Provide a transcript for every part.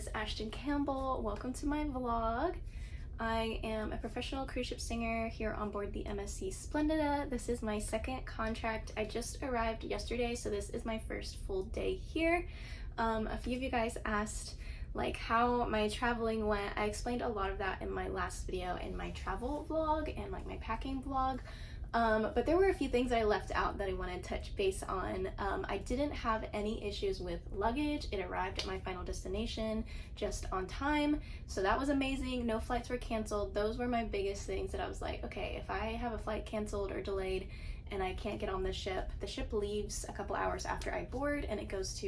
is Ashtyn Campbell. Welcome to my vlog. I am a professional cruise ship singer here on board the MSC SPLENDIDA. This is my second contract. I just arrived yesterday, so this is my first full day here. A few of you guys asked like how my traveling went. I explained a lot of that in my last video in my travel vlog and like my packing vlog. But there were a few things that I left out that I want to touch base on. I didn't have any issues with luggage. It arrived at my final destination just on time, so that was amazing. No flights were canceled. Those were my biggest things that I was like, okay, if I have a flight canceled or delayed and I can't get on the ship leaves a couple hours after I board, and it goes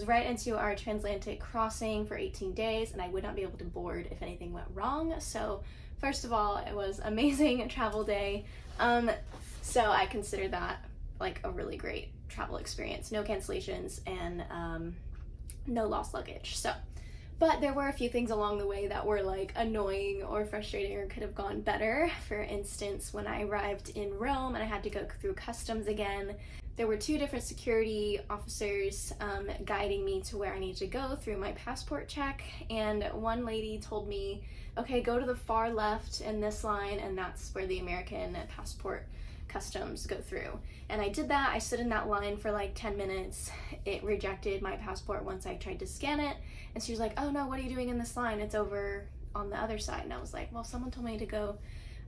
right into our Translantic Crossing for 18 days, and I would not be able to board if anything went wrong. So first of all, it was amazing travel day. So I consider that like a really great travel experience. No cancellations and no lost luggage. So, but there were a few things along the way that were like annoying or frustrating or could have gone better. For instance, when I arrived in Rome and I had to go through customs again, there were two different security officers guiding me to where I need to go through my passport check, and one lady told me, okay, go to the far left in this line, and that's where the American passport customs go through. And I did that. I stood in that line for like 10 minutes. It rejected my passport once I tried to scan it, and she was like, oh no, what are you doing in this line? It's over on the other side. And I was like, well, someone told me to go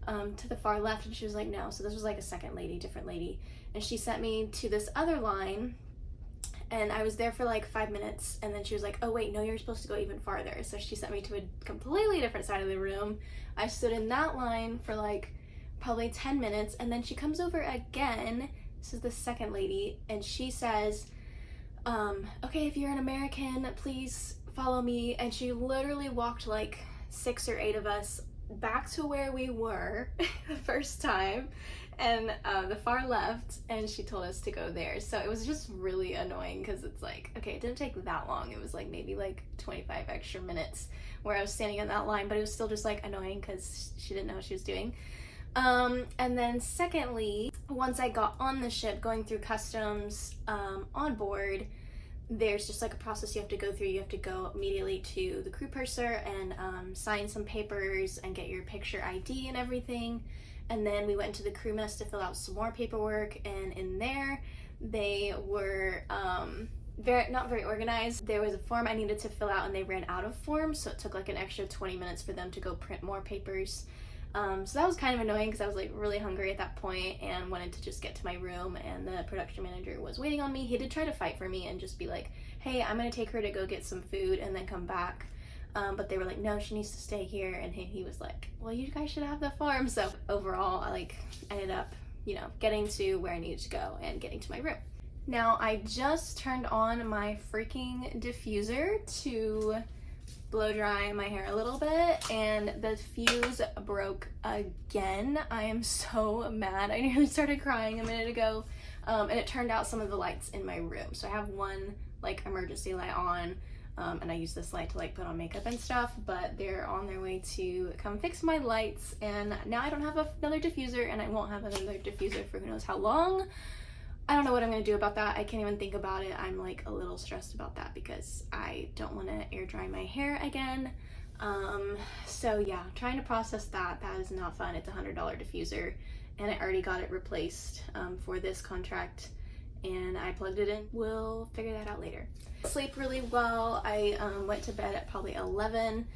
to the far left, and she was like, no. So this was like a second lady, different lady, and she sent me to this other line, and I was there for like 5 minutes, and then she was like, oh wait, no, you're supposed to go even farther. So she sent me to a completely different side of the room. I stood in that line for like probably 10 minutes, and then she comes over again. This is the second lady, and she says, okay, if you're an American, please follow me. And she literally walked like 6 or 8 of us back to where we were the first time, and the far left, and she told us to go there. So it was just really annoying because it's like, okay, it didn't take that long. It was like maybe like 25 extra minutes where I was standing in that line, but it was still just like annoying because she didn't know what she was doing. And then secondly, once I got on the ship going through customs on board, there's just like a process you have to go through. You have to go immediately to the crew purser and sign some papers and get your picture ID and everything. And then we went into the crew mess to fill out some more paperwork, and in there they were not very organized. There was a form I needed to fill out and they ran out of forms, so it took like an extra 20 minutes for them to go print more papers. So that was kind of annoying because I was like really hungry at that point and wanted to just get to my room, and the production manager was waiting on me. He did try to fight for me and just be like, hey, I'm gonna take her to go get some food and then come back. But they were like, no, she needs to stay here. And he was like, well, you guys should have the farm. So overall, I like ended up, you know, getting to where I needed to go and getting to my room. Now, I just turned on my freaking diffuser to blow dry my hair a little bit, and the fuse broke again. I am so mad. I nearly started crying a minute ago. And it turned out some of the lights in my room. So I have one like emergency light on, and I use this light to like put on makeup and stuff, but they're on their way to come fix my lights, and now I don't have another diffuser, and I won't have another diffuser for who knows how long. I don't know what I'm gonna do about that. I can't even think about it. I'm like a little stressed about that because I don't want to air dry my hair again. So yeah, trying to process that. That is not fun. It's a $100 diffuser, and I already got it replaced for this contract, and I plugged it in. We'll figure that out later. Sleep really well. I went to bed at probably 11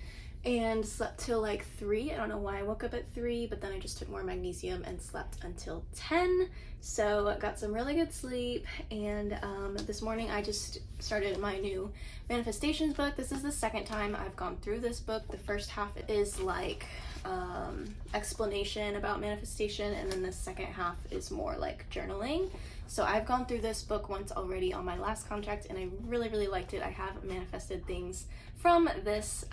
and slept till like 3. I don't know why I woke up at 3, but then I just took more magnesium and slept until 10. So I got some really good sleep, and this morning I just started my new manifestations book. This is the second time I've gone through this book. The first half is like explanation about manifestation, and then the second half is more like journaling. So I've gone through this book once already on my last contract, and I really, really liked it. I have manifested things from this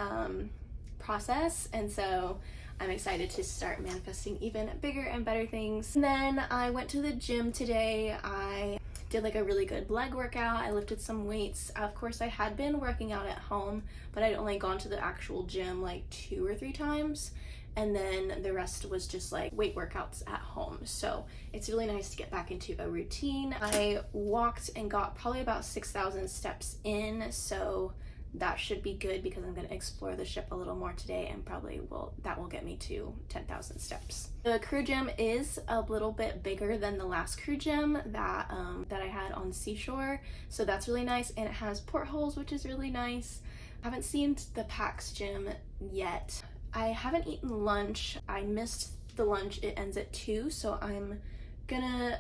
process, and so I'm excited to start manifesting even bigger and better things. And then I went to the gym today. I did like a really good leg workout. I lifted some weights. Of course, I had been working out at home, but I'd only gone to the actual gym like 2 or 3 times, and then the rest was just like weight workouts at home. So it's really nice to get back into a routine. I walked and got probably about 6,000 steps in, so that should be good because I'm going to explore the ship a little more today, and probably that will get me to 10,000 steps. The crew gym is a little bit bigger than the last crew gym that I had on Seashore, so that's really nice, and it has portholes, which is really nice. I haven't seen the PAX gym yet. I haven't eaten lunch. I missed the lunch. It ends at 2, so I'm gonna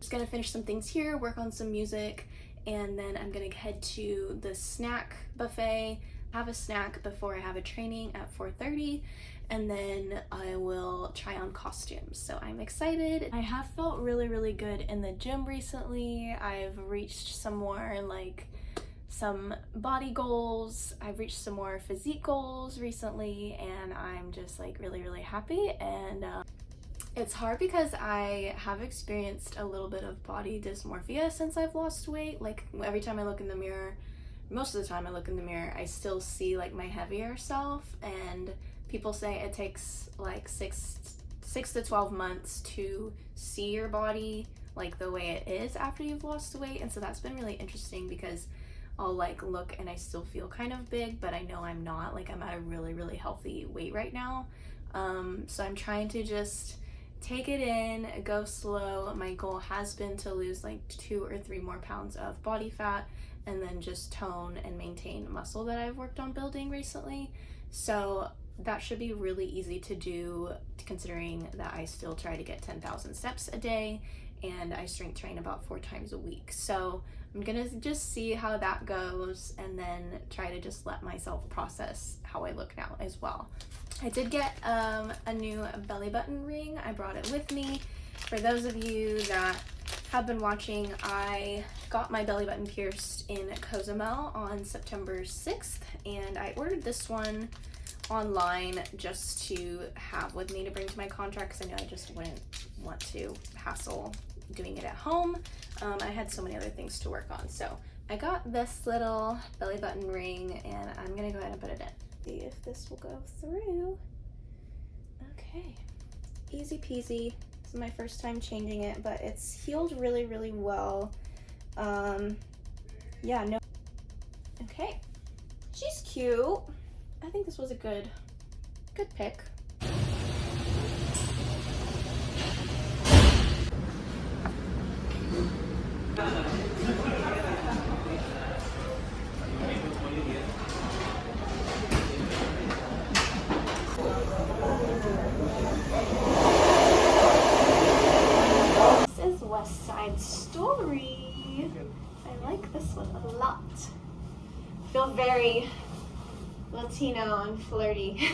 just gonna finish some things here, work on some music, and then I'm gonna head to the snack buffet, have a snack before I have a training at 4:30, and then I will try on costumes. So I'm excited. I have felt really good in the gym recently. I've reached some more some body goals. I've reached some more physique goals recently, and I'm just like really happy. And it's hard because I have experienced a little bit of body dysmorphia since I've lost weight. Like every time I look in the mirror, most of the time I look in the mirror, I still see like my heavier self, and people say it takes like 6 to 12 months to see your body like the way it is after you've lost weight. And so that's been really interesting because I'll like look and I still feel kind of big, but I know I'm not. Like I'm at a really healthy weight right now. So I'm trying to just take it in, go slow. My goal has been to lose like 2 or 3 more pounds of body fat, and then just tone and maintain muscle that I've worked on building recently. So that should be really easy to do, considering that I still try to get 10,000 steps a day, and I strength train about 4 times a week. So I'm gonna just see how that goes, and then try to just let myself process how I look now as well. I did get a new belly button ring. I brought it with me. For those of you that have been watching, I got my belly button pierced in Cozumel on September 6th, and I ordered this one online just to have with me to bring to my contract, because I know I just wouldn't want to hassle doing it at home. I had so many other things to work on. So I got this little belly button ring, and I'm gonna go ahead and put it in. See if this will go through. Okay, easy peasy. This is my first time changing it, but it's healed really well. Yeah, no. Okay, she's cute. I think this was a good pick. This is West Side Story. I like this one a lot. I feel very Latino and flirty.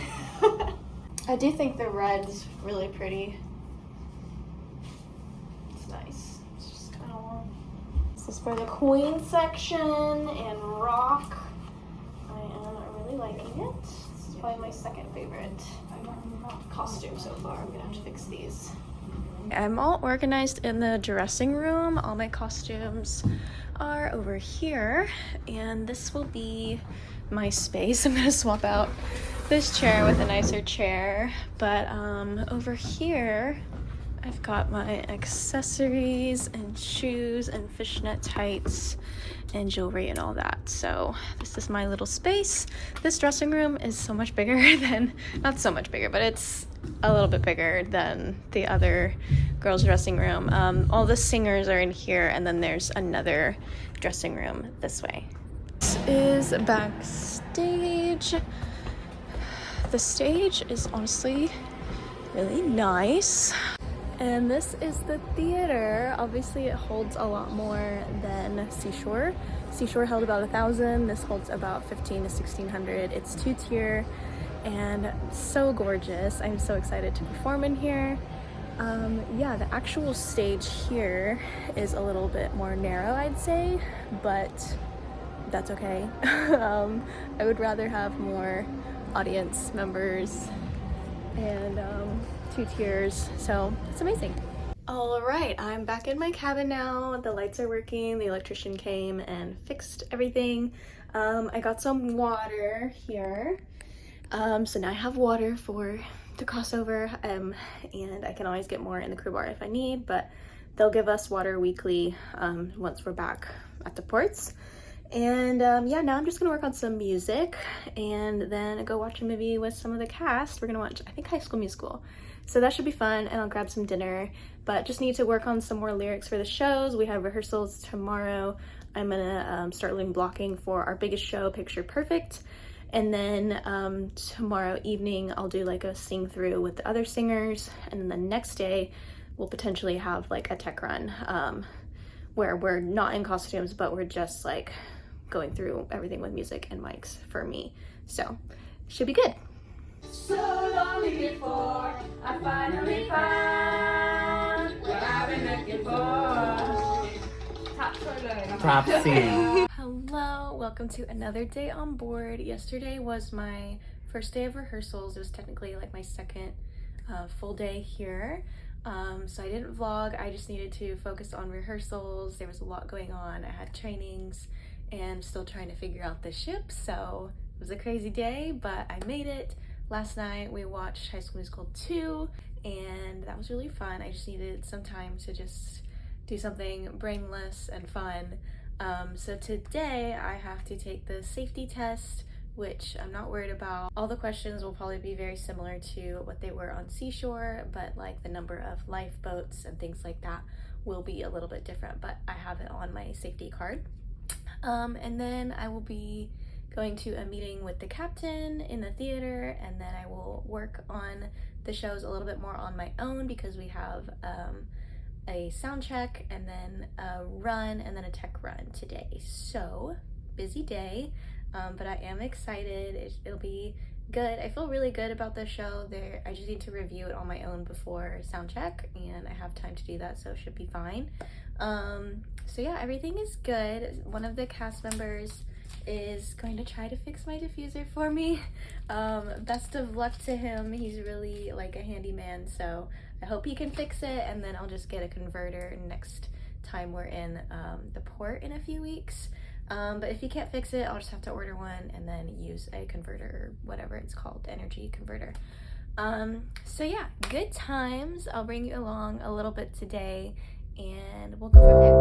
I do think the red's really pretty. It's nice. It's just kind of long. This is for the queen section and rock. I am really liking it. This is probably my second favorite costume so far. I'm gonna have to fix these. I'm all organized in the dressing room. All my costumes are over here, and this will be my space. I'm gonna swap out this chair with a nicer chair, but over here I've got my accessories and shoes and fishnet tights and jewelry and all that. So this is my little space. This dressing room is so much bigger than, not so much bigger, but it's a little bit bigger than the other girls' dressing room. All the singers are in here, and then there's another dressing room this way. This is Backstage. The stage is honestly really nice. And this is the theater. Obviously it holds a lot more than Seashore. Seashore held about 1,000. This holds about 1,500 to 1,600. It's 2-tier and so gorgeous. I'm so excited to perform in here. Yeah, the actual stage here is a little bit more narrow, I'd say, but that's okay. I would rather have more audience members and 2 tiers, so it's amazing. All right, I'm back in my cabin now. The lights are working. The electrician came and fixed everything. I got some water here. So now I have water for the crossover, and I can always get more in the crew bar if I need, but they'll give us water weekly once we're back at the ports. And yeah, now I'm just gonna work on some music and then go watch a movie with some of the cast. We're gonna watch, I think, High School Musical. So that should be fun, and I'll grab some dinner, but just need to work on some more lyrics for the shows. We have rehearsals tomorrow. I'm gonna start doing blocking for our biggest show, Picture Perfect. And then tomorrow evening, I'll do like a sing through with the other singers. And then the next day, we'll potentially have like a tech run where we're not in costumes, but we're just like going through everything with music and mics for me. So should be good. So lonely before I finally found what I've been looking for. Top C. Hello, welcome to another day on board. Yesterday was my first day of rehearsals. It was technically like my second full day here. So I didn't vlog. I just needed to focus on rehearsals. There was a lot going on. I had trainings and still trying to figure out the ship. So it was a crazy day, but I made it. Last night we watched High School Musical 2 and that was really fun. I just needed some time to just do something brainless and fun. So today I have to take the safety test, which I'm not worried about. All the questions will probably be very similar to what they were on Seashore, but like the number of lifeboats and things like that will be a little bit different, but I have it on my safety card. And then I will be going to a meeting with the captain in the theater, and then I will work on the shows a little bit more on my own because we have a sound check and then a run and then a tech run today. So busy day, but I am excited. It'll be good. I feel really good about the show. I just need to review it on my own before sound check, and I have time to do that, so it should be fine. So yeah, everything is good. One of the cast members is going to try to fix my diffuser for me. Best of luck to him. He's really like a handyman, so I hope he can fix it, and then I'll just get a converter next time we're in the port in a few weeks. But if he can't fix it, I'll just have to order one and then use a converter, or whatever it's called, energy converter. So yeah, good times. I'll bring you along a little bit today and we'll go from there.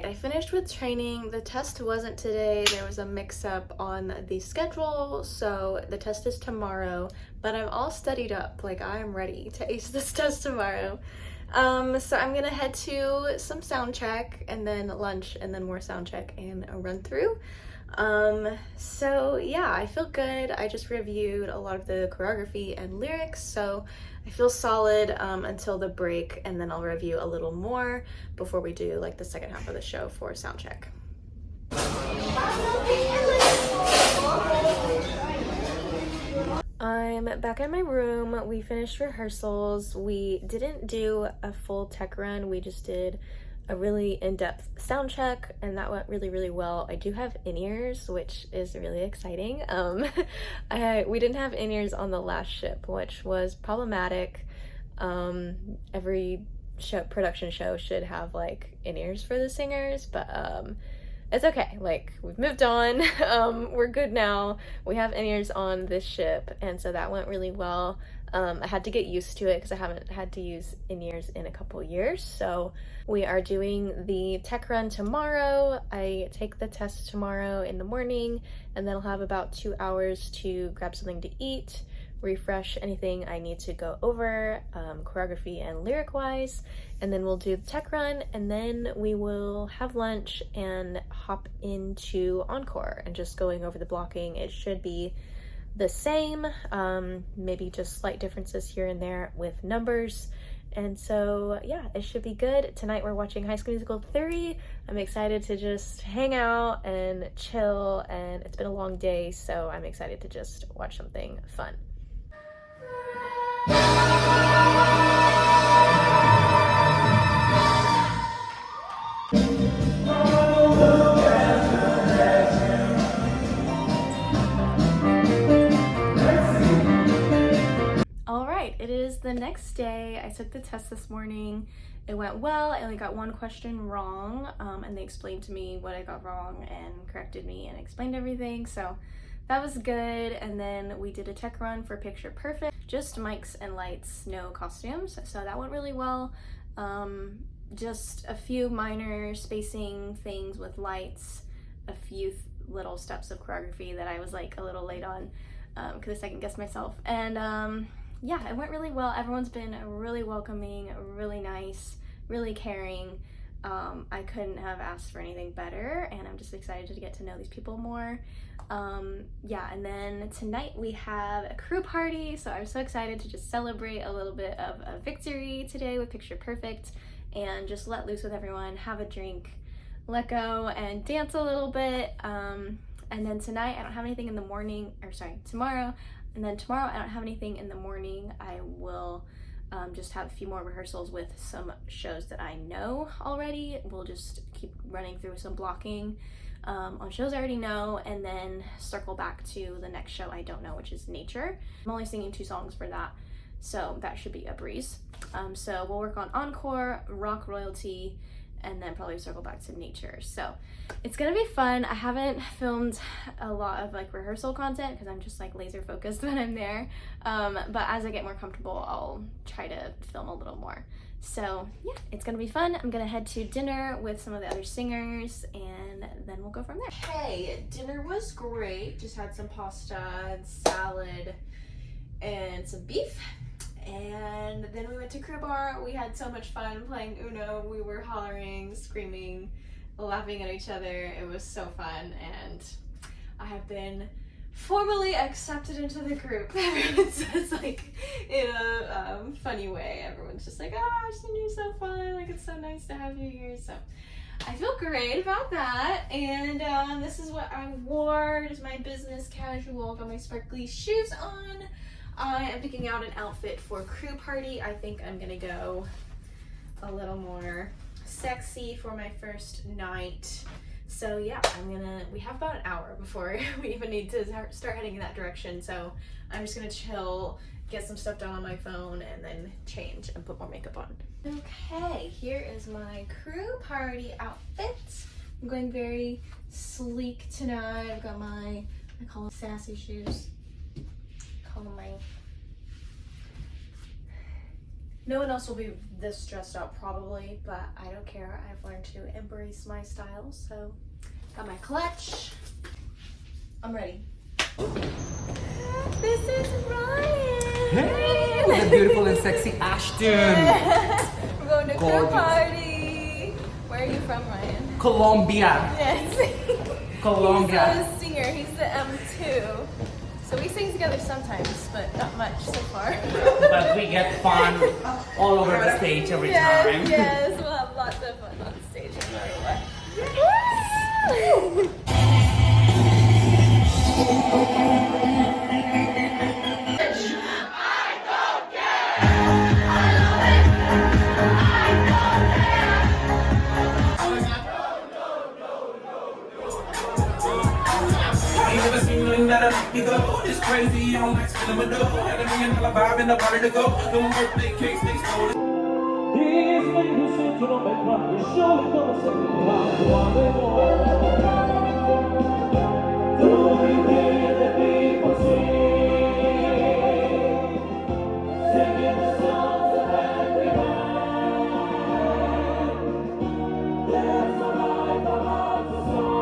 I finished with training. The test wasn't today. There was a mix-up on the schedule, so the test is tomorrow, but I'm all studied up. Like, I am ready to ace this test tomorrow. So I'm gonna head to some sound check and then lunch and then more sound check and a run through. So yeah, I feel good. I just reviewed a lot of the choreography and lyrics, so I feel solid until the break, and then I'll review a little more before we do like the second half of the show for sound check. I'm back in my room. We finished rehearsals. We didn't do a full tech run. We just did a really in-depth sound check, and that went really well. I do have in-ears, which is really exciting. We didn't have in-ears on the last ship, which was problematic. Every production show should have like in-ears for the singers, but it's okay. Like, we've moved on. We're good now. We have in-ears on this ship, and so that went really well. I had to get used to it because I haven't had to use in-ears in a couple years. So we are doing the tech run tomorrow. I take the test tomorrow in the morning, and then I'll have about 2 hours to grab something to eat, refresh anything I need to go over, choreography and lyric wise, and then we'll do the tech run, and then we will have lunch and hop into encore and just going over the blocking. It should be the same, maybe just slight differences here and there with numbers. And so yeah, it should be good. Tonight we're watching High School Musical 3. I'm excited to just hang out and chill, and it's been a long day, so I'm excited to just watch something fun. It is the next day. I took the test this morning. It went well. I only got one question wrong, and they explained to me what I got wrong and corrected me and explained everything, so that was good. And then we did a tech run for Picture Perfect, just mics and lights, no costumes, so that went really well. Just a few minor spacing things with lights, a few little steps of choreography that I was like a little late on because I second guessed myself. And yeah, it went really well. Everyone's been really welcoming, really nice, really caring. I couldn't have asked for anything better, and I'm just excited to get to know these people more. Yeah, and then tonight we have a crew party, so I'm so excited to just celebrate a little bit of a victory today with Picture Perfect and just let loose with everyone, have a drink, let go, and dance a little bit. And then tonight I don't have anything in the morning, or sorry, tomorrow. And then tomorrow I don't have anything in the morning. I will just have a few more rehearsals with some shows that I know already. We'll just keep running through some blocking on shows I already know, and then circle back to the next show I don't know, which is Nature. I'm only singing 2 songs for that, so that should be a breeze. So we'll work on Encore, Rock Royalty, and then probably circle back to Nature. So it's gonna be fun. I haven't filmed a lot of like rehearsal content because I'm just like laser focused when I'm there. But as I get more comfortable, I'll try to film a little more. So yeah, it's gonna be fun. I'm gonna head to dinner with some of the other singers, and then we'll go from there. Hey, dinner was great. Just had some pasta and salad and some beef. And then we went to Crew Bar. We had so much fun playing Uno. We were hollering, screaming, laughing at each other. It was so fun, and I have been formally accepted into the group. Everyone says, like, in a funny way. Everyone's just like, oh, Ashtyn, you're so fun. Like, it's so nice to have you here. So I feel great about that. And this is what I wore. It is my business casual. Got my sparkly shoes on. I am picking out an outfit for crew party. I think I'm gonna go a little more sexy for my first night. So yeah, we have about an hour before we even need to start heading in that direction. So I'm just gonna chill, get some stuff done on my phone, and then change and put more makeup on. Okay, here is my crew party outfit. I'm going very sleek tonight. I've got I call them sassy shoes. No one else will be this dressed up probably, but I don't care. I've learned to embrace my style. So got my clutch. I'm ready. This is Ryan. Hey, the beautiful and sexy Ashtyn. We're going to crew party. Where are you from, Ryan? Colombia. Yes. Colombia. He's a singer. He's the M2. So we sing together sometimes, but not much so far. But we get fun all over the stage every time. Yes, we'll have lots of fun on stage no matter what. It's crazy, I'm like spinning my dough. Had $1 million vibe and I wanted to go. No birthday cakes, they stole it. These niggas said you don't make money. You surely gonna say do we hear the people singing the songs of happy man? There's a life about the song.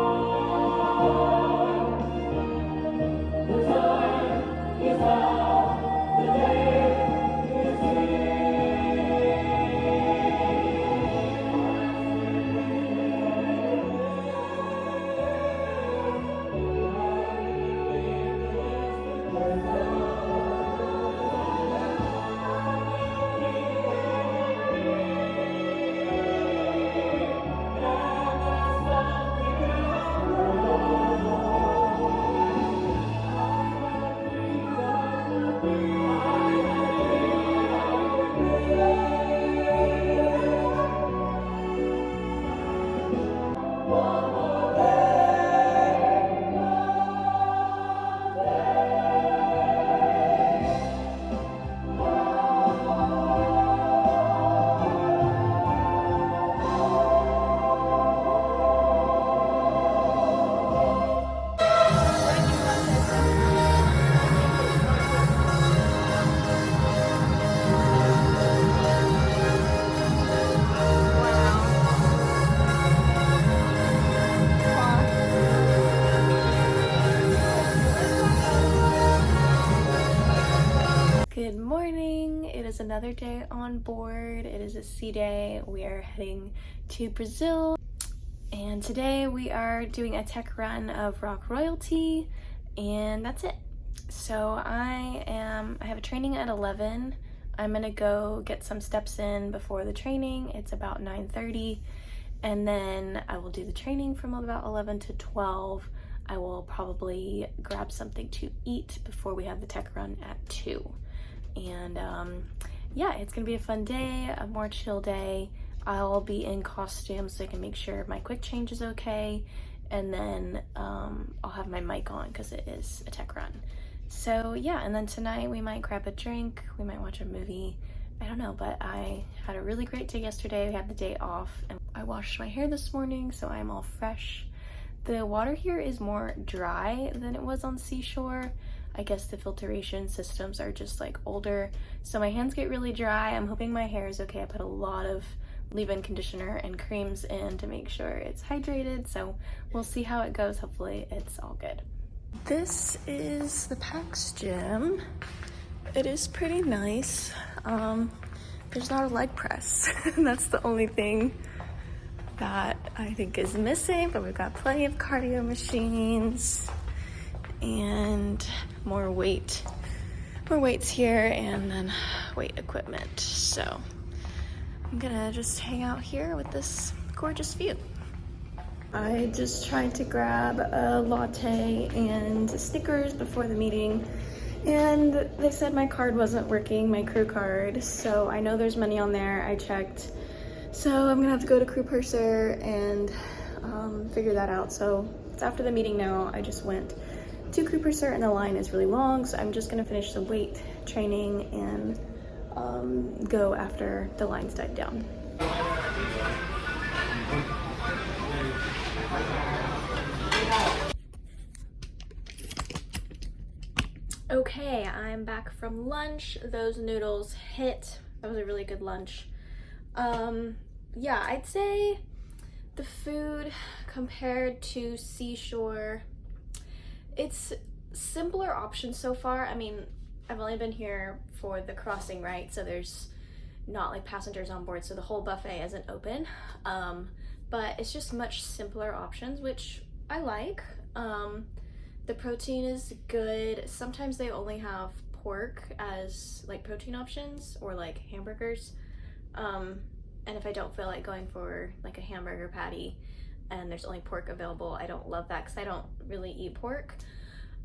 another day on board. It is a sea day. We are heading to Brazil, and today we are doing a tech run of Rock Royalty, and that's it. So I have a training at 11. I'm gonna go get some steps in before the training. It's about 9:30, and then I will do the training from about 11 to 12. I will probably grab something to eat before we have the tech run at 2. And yeah, it's gonna be a fun day, a more chill day. I'll be in costume so I can make sure my quick change is okay, and then I'll have my mic on because it is a tech run. So yeah, and then tonight we might grab a drink, we might watch a movie, I don't know, but I had a really great day yesterday. We had the day off, and I washed my hair this morning, so I'm all fresh. The water here is more dry than it was on Seashore. I guess the filtration systems are just like older, so my hands get really dry. I'm hoping my hair is okay. I put a lot of leave-in conditioner and creams in to make sure it's hydrated, so we'll see how it goes. Hopefully it's all good. This is the PAX gym. It is pretty nice. There's not a leg press. That's the only thing that I think is missing, but we've got plenty of cardio machines and more weights here, and then weight equipment. So I'm gonna just hang out here with this gorgeous view. I just tried to grab a latte and Snickers before the meeting, and they said my card wasn't working, my crew card, so I know there's money on there. I checked. So I'm gonna have to go to Crew Purser and figure that out. So it's after the meeting now. I just went to Crew Purser and the line is really long, so I'm just gonna finish the weight training and go after the line's died down. Okay, I'm back from lunch. Those noodles hit. That was a really good lunch. Yeah, I'd say the food compared to Seashore, it's simpler options so far. I mean, I've only been here for the crossing, right? So there's not like passengers on board, so the whole buffet isn't open. But it's just much simpler options, which I like. The protein is good. Sometimes they only have pork as like protein options, or like hamburgers. And if I don't feel like going for like a hamburger patty and there's only pork available, I don't love that because I don't really eat pork.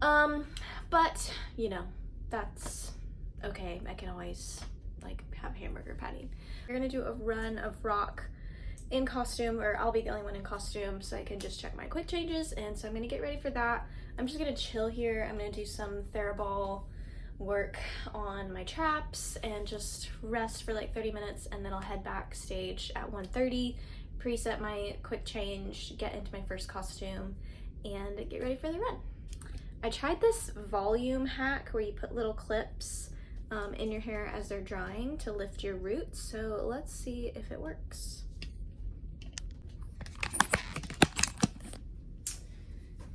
But you know, that's okay. I can always like have a hamburger patty. We're gonna do a run of rock in costume, or I'll be the only one in costume, so I can just check my quick changes. And so I'm gonna get ready for that. I'm just gonna chill here. I'm gonna do some Theraball work on my traps and just rest for like 30 minutes, and then I'll head backstage at 1:30, preset my quick change, get into my first costume, and get ready for the run. I tried this volume hack where you put little clips in your hair as they're drying to lift your roots, so let's see if it works.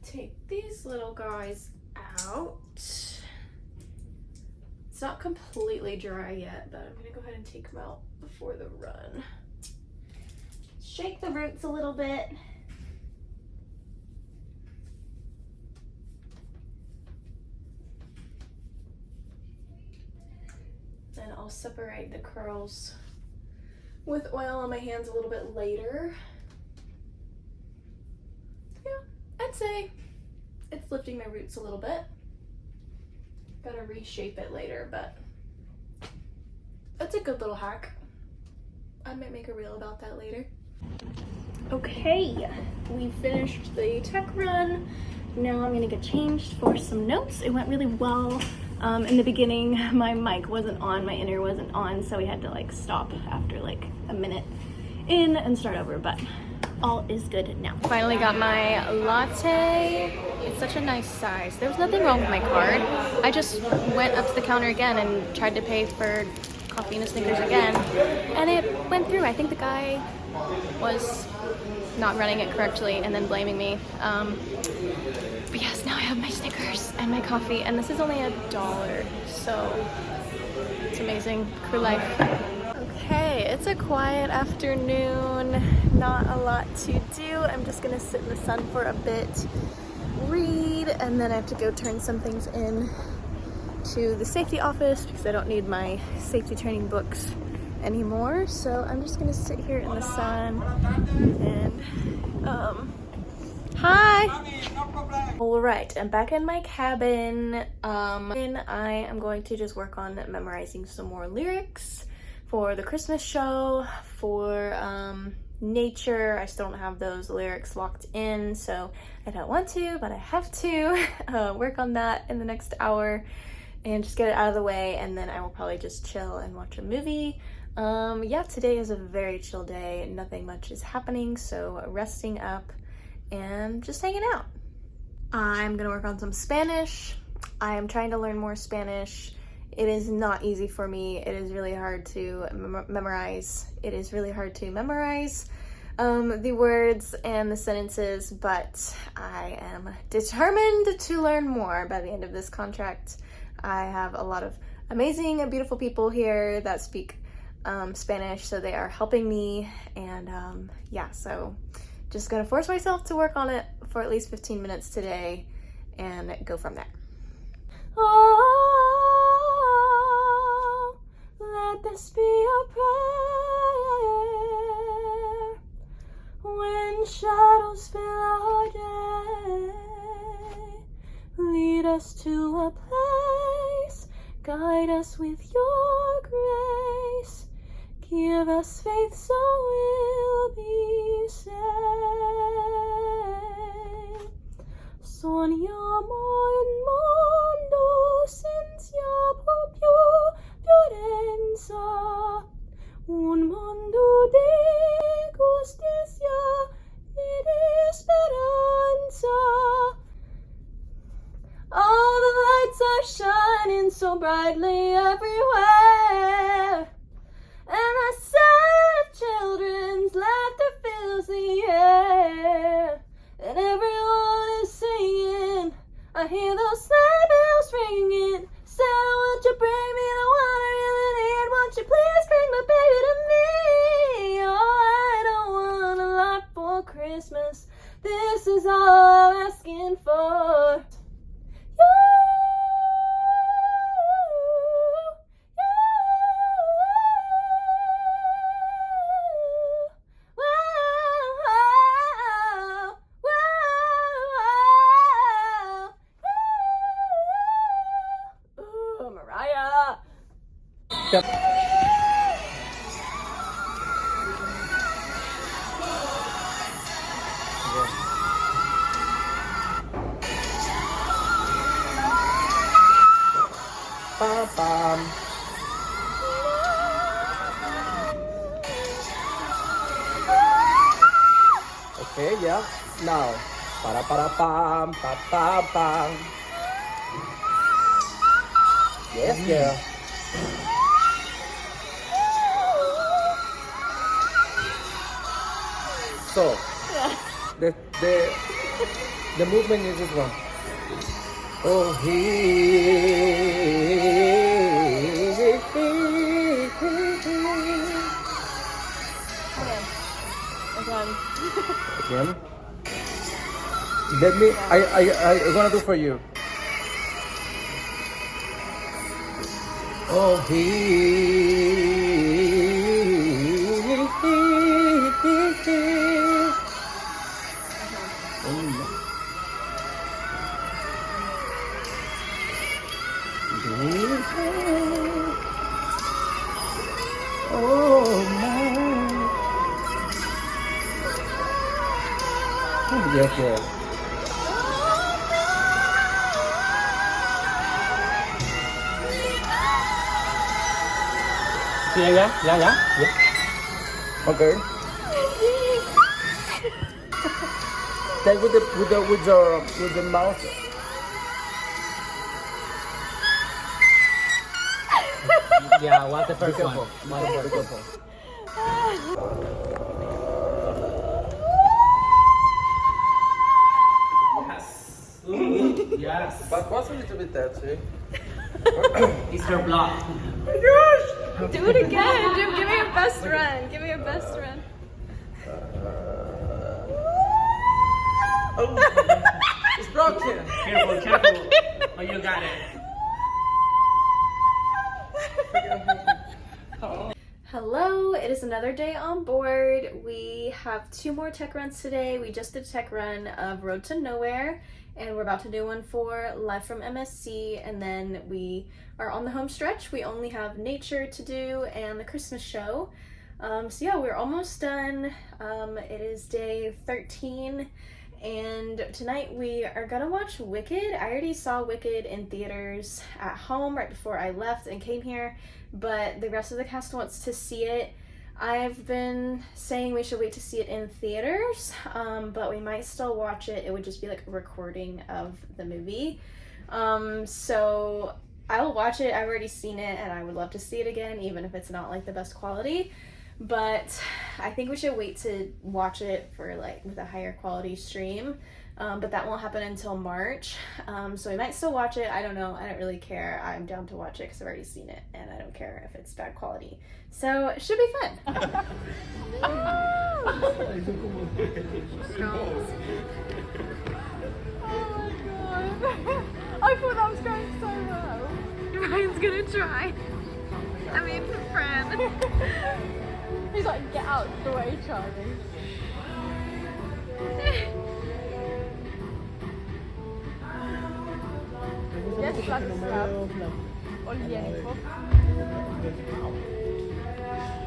Take these little guys out. It's not completely dry yet, but I'm gonna go ahead and take them out before the run. Shake the roots a little bit. Then I'll separate the curls with oil on my hands a little bit later. Yeah, I'd say it's lifting my roots a little bit. Gotta reshape it later, but that's a good little hack. I might make a reel about that later. Okay, we finished the tech run. Now I'm gonna get changed for some notes. It went really well. In the beginning, my mic wasn't on, my inner wasn't on, so we had to like stop after like a minute in and start over, but all is good now. Finally got my latte. It's such a nice size. There was nothing wrong with my card. I just went up to the counter again and tried to pay for coffee and a Snickers again, and it went through. I think the guy was not running it correctly and then blaming me. But yes, now I have my Snickers and my coffee, and this is only $1, so It's amazing. Crew life. Okay, it's a quiet afternoon. Not a lot to do. I'm just gonna sit in the sun for a bit, read, and then I have to go turn some things in to the safety office because I don't need my safety training books anymore. So I'm just gonna sit here in the sun and hi. All right, I'm back in my cabin. And I am going to just work on memorizing some more lyrics for the Christmas show. For nature, I still don't have those lyrics locked in, so I don't want to, but I have to work on that in the next hour and just get it out of the way, and then I will probably just chill and watch a movie. Yeah, today is a very chill day. Nothing much is happening, so resting up and just hanging out. I'm gonna work on some Spanish. I am trying to learn more Spanish. It is not easy for me. It is really hard to memorize. It is really hard to memorize the words and the sentences, but I am determined to learn more by the end of this contract. I have a lot of amazing and beautiful people here that speak Spanish, so they are helping me, and yeah, so just gonna force myself to work on it for at least 15 minutes today and go from there. Oh, let this be a prayer when shadows fill our day. Lead us to a place, guide us with your grace. Give us faith so we'll be saved. Sogniamo il mondo senza più violenza, un mondo di giustizia e di speranza. All the lights are shining so brightly everywhere, and the sound of children's laughter fills the air, and everyone is singing. I hear those sleigh bells ringing. Santa, won't you bring me the one I really need? Won't you please bring my baby to me? Oh, I don't want a lot for Christmas. This is all I'm asking for. Okay, yeah. Now, para pam, pa pam pam. Yes, girl. So, the movement is this one. Oh, Again. Let me. I'm gonna do for you. Oh, yes, yes. Yeah. Okay. Then with the mouth. Yeah, what's the first one? Be careful. Yes. But what's a little bit touchy? It's her block. Yes. Do it again. Give me your best run. Give me your best run. Oh, it's broken. Careful, careful. Oh, you got it. Hello, it is another day on board. We have 2 more tech runs today. We just did a tech run of Road to Nowhere, and we're about to do one for Live from MSC, and then we are on the home stretch. We only have nature to do and the Christmas show. So yeah, we're almost done. It is day 13, and tonight we are gonna watch Wicked. I already saw Wicked in theaters at home right before I left and came here, but the rest of the cast wants to see it. I've been saying we should wait to see it in theaters, but we might still watch it. It would just be like a recording of the movie. So I'll watch it. I've already seen it and I would love to see it again, even if it's not like the best quality. But I think we should wait to watch it for like with a higher quality stream. But that won't happen until March. So we might still watch it. I don't know. I don't really care. I'm down to watch it because I've already seen it and I don't care if it's bad quality. So it should be fun. Oh my god. I thought that was going so well. Ryan's gonna try. I mean, friend. He's like, get out the way, Charlie. Yes, that's Oljenikov.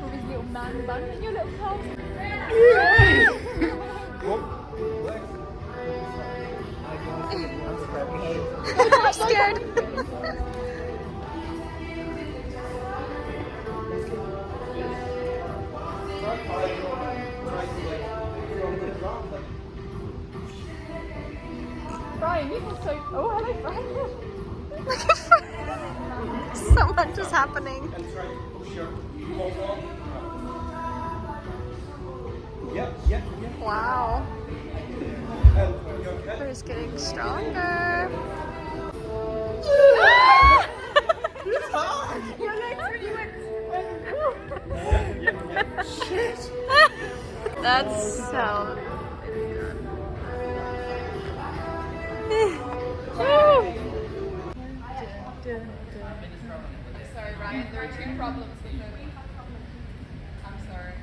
With his little man bun and your little top. I'm scared. Brian, you can so. Oh, hello, Brian. Look at Fred. So much is happening. Wow. We're just getting stronger. Your legs really went. Shit. That's so. Sorry, Ryan, there are 2 problems with it. I'm sorry.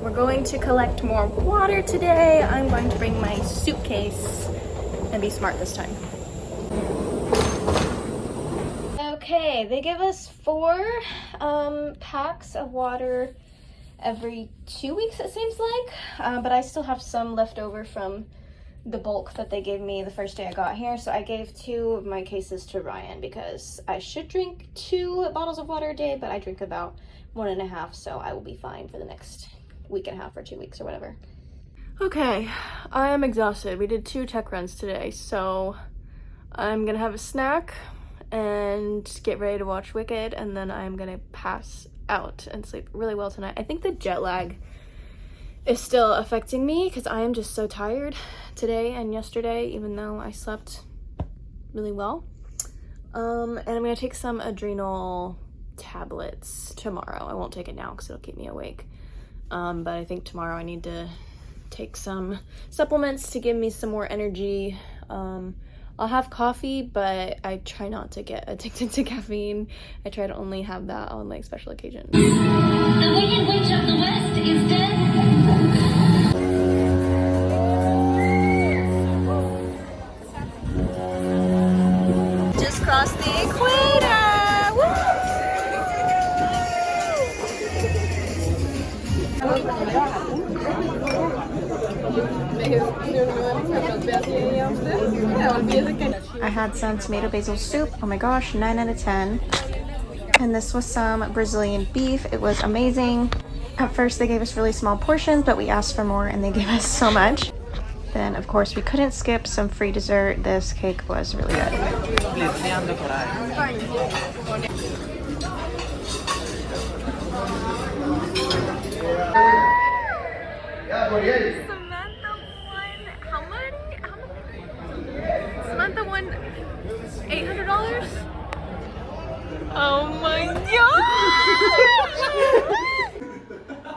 We're going to collect more water today. I'm going to bring my suitcase and be smart this time. Okay, they give us 4 packs of water every 2 weeks, it seems like, but I still have some left over from the bulk that they gave me the first day I got here, so I gave 2 of my cases to Ryan because I should drink 2 bottles of water a day, but I drink about 1.5, so I will be fine for the next week and a half or 2 weeks or whatever. Okay, I am exhausted. We did 2 tech runs today, so I'm gonna have a snack and get ready to watch Wicked, and then I'm gonna pass out and sleep really well tonight. I think the jet lag is still affecting me because I am just so tired today and yesterday, even though I slept really well. And I'm gonna take some adrenal tablets tomorrow. I won't take it now because it'll keep me awake. But I think tomorrow I need to take some supplements to give me some more energy. I'll have coffee, but I try not to get addicted to caffeine. I try to only have that on like special occasions. The Wicked Witch of the West is dead. Just crossed the equator! Woo! I had some tomato basil soup. Oh my gosh, 9 out of 10. And this was some Brazilian beef. It was amazing. At first they gave us really small portions, but we asked for more and they gave us so much. Then of course we couldn't skip some free dessert. This cake was really good. Samantha won how much? Samantha won $800?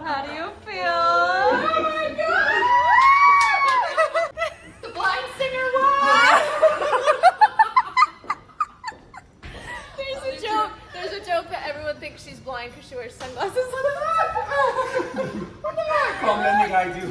How do you feel? Oh my god! The blind singer won! There's a joke that everyone thinks she's blind because she wears sunglasses on the Come, let me guide you.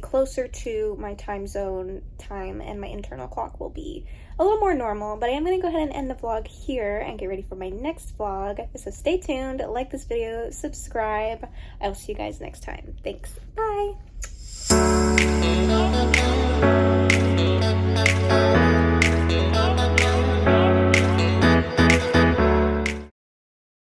Closer to my time zone time, and my internal clock will be a little more normal, but I am going to go ahead and end the vlog here and get ready for my next vlog. So stay tuned, like this video, subscribe. I will see you guys next time. Thanks. Bye.